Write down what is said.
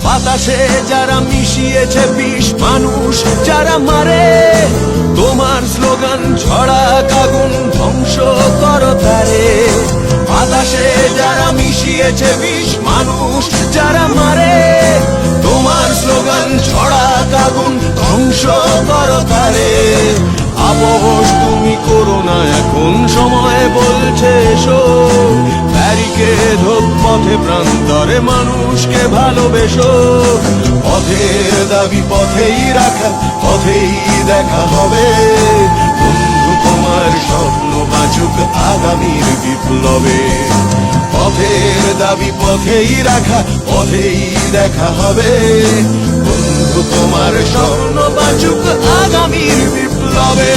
বাতাসে যারা মিশিয়েছে বিষ, মানুষ যারা মারে, তোমার স্লোগান ছড়া আগুন ধ্বংস করো তারে। বাতাসে যারা মিশিয়েছে বিষ, মানুষ যারা মারে, তোমার স্লোগান ছড়া আগুন ধ্বংস করো তারে। আপোষ তুমি করো না, এখন সময় বলছে এসো, ব্যারিকেড হোক পথে প্রান্তরে, মানুষকে ভালোবেসো। পথের দাবি পথেই রাখা, পথেই দেখা হবে। বন্ধু তোমার স্বপ্ন বাঁচুক আগামীর বিপ্লবে। পথের দাবি পথেই রাখা, পথেই দেখা হবে। বন্ধু তোমার স্বপ্ন বাঁচুক আগামীর বিপ্লবে।